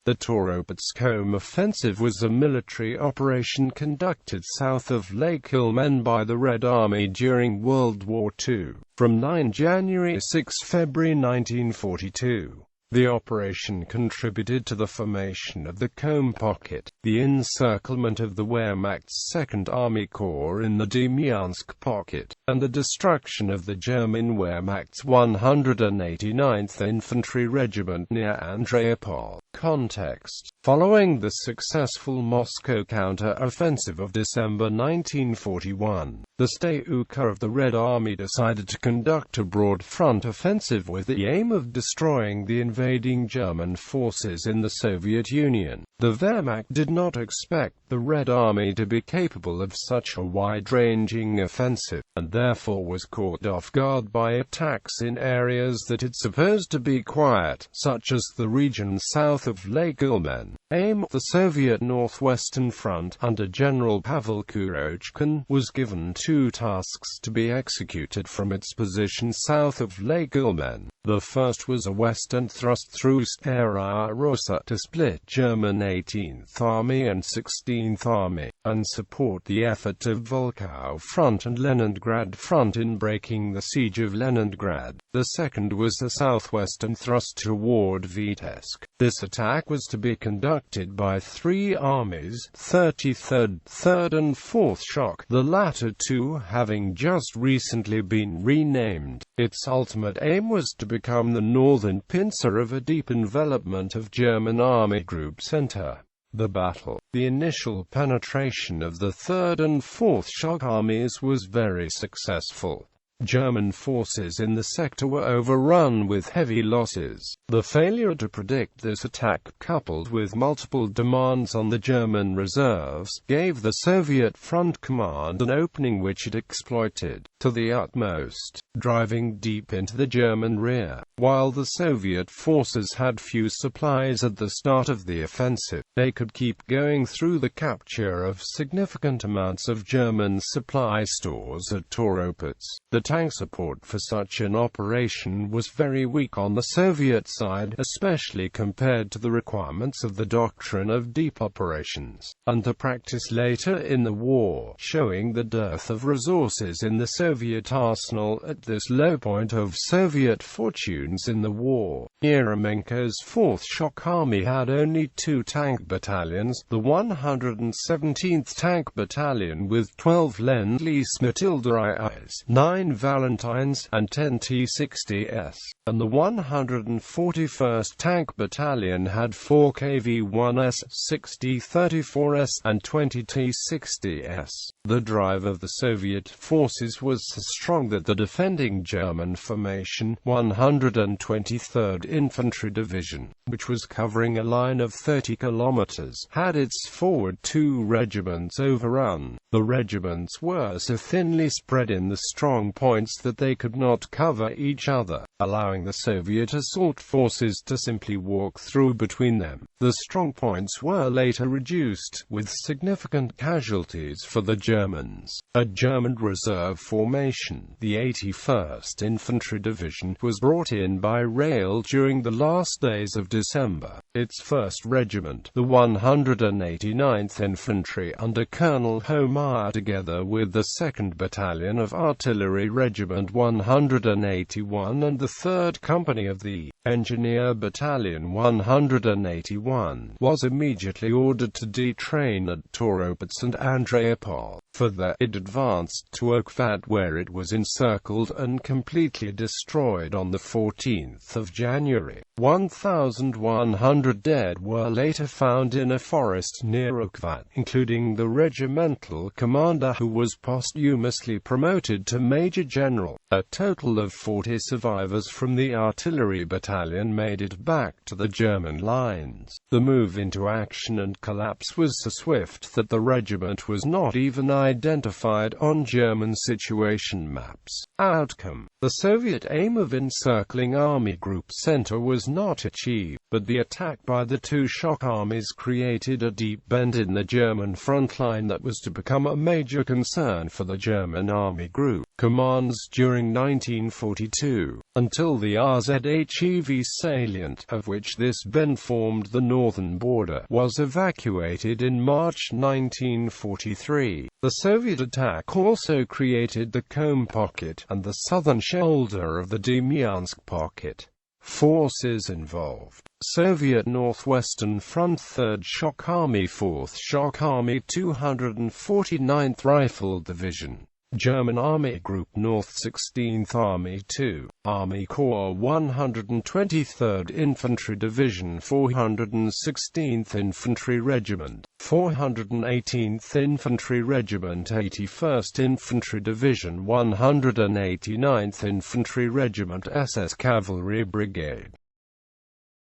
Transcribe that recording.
The Toropets Kholm Offensive was a military operation conducted south of Lake Ilmen by the Red Army during World War II, from 9 January to 6 February 1942. The operation contributed to the formation of the Kholm Pocket, the encirclement of the Wehrmacht's 2nd Army Corps in the Demyansk Pocket, and the destruction of the German Wehrmacht's 189th Infantry Regiment near Andreapol. Context: following the successful Moscow counter-offensive of December 1941, the Stavka of the Red Army decided to conduct a broad front offensive with the aim of destroying the invading German forces in the Soviet Union. The Wehrmacht did not expect the Red Army to be capable of such a wide-ranging offensive, and therefore was caught off guard by attacks in areas that it supposed to be quiet, such as the region south of Lake Ilmen. The Soviet Northwestern Front, under General Pavel Kurochkin, was given two tasks to be executed from its position south of Lake Ilmen. The first was a western thrust through Stara Rossa to split German 18th Army and 16th Army, and support the effort of Volkow Front and Leningrad Front in breaking the siege of Leningrad. The second was a southwestern thrust toward Vitebsk. This attack was to be conducted by three armies, 33rd, 3rd and 4th Shock, the latter two having just recently been renamed. Its ultimate aim was to become the northern pincer of a deep envelopment of German Army Group Center. The battle, the initial penetration of the 3rd and 4th Shock armies was very successful. German forces in the sector were overrun with heavy losses. The failure to predict this attack, coupled with multiple demands on the German reserves, gave the Soviet Front Command an opening which it exploited to the utmost, driving deep into the German rear. While the Soviet forces had few supplies at the start of the offensive, they could keep going through the capture of significant amounts of German supply stores at Toropets. The tank support for such an operation was very weak on the Soviet side, especially compared to the requirements of the doctrine of deep operations, and the practice later in the war, showing the dearth of resources in the Soviet arsenal at this low point of Soviet fortunes in the war. Eremenko's 4th Shock Army had only 2 tank battalions, the 117th Tank Battalion with 12 Lend-Lease Matilda IIs, 9 Valentines, and 10 T-60s, and the 141st Tank Battalion had 4 KV-1s, 6 T-34s, and 20 T-60s. The drive of the Soviet forces was so strong that the defending German formation, 123rd Infantry Division, which was covering a line of 30 kilometers, had its forward 2 regiments overrun. The regiments were so thinly spread in the strong points that they could not cover each other, allowing the Soviet assault forces to simply walk through between them. The strong points were later reduced, with significant casualties for the Germans. A German reserve formation, the 81st Infantry Division, was brought in by rail during the last days of December. Its 1st Regiment, the 189th Infantry under Colonel Homar, together with the 2nd Battalion of Artillery Regiment 181 and the 3rd Company of the Engineer Battalion 181, was immediately ordered to detrain at Toropets and Andreapol. Further, it advanced to Okhvat, where it was encircled and completely destroyed on the 14th of January. 1,100 dead were later found in a forest near Okhvat, including the regimental commander, who was posthumously promoted to Major General. A total of 40 survivors from the artillery battalion made it back to the German lines. The move into action and collapse was so swift that the regiment was not even identified on German situation maps. Outcome: the Soviet aim of encircling Army Group Center was not achieved, but the attack by the two shock armies created a deep bend in the German front line that was to become a major concern for the German Army Group commands during 1942, until the RZHEV salient, of which this bend formed the northern border, was evacuated in March 1943. The Soviet attack also created the Kholm Pocket and the southern shoulder of the Demyansk Pocket. Forces involved: Soviet Northwestern Front 3rd Shock Army 4th Shock Army 249th Rifle Division, German Army Group North 16th Army 2, Army Corps 123rd Infantry Division 416th Infantry Regiment, 418th Infantry Regiment 81st Infantry Division 189th Infantry Regiment SS Cavalry Brigade.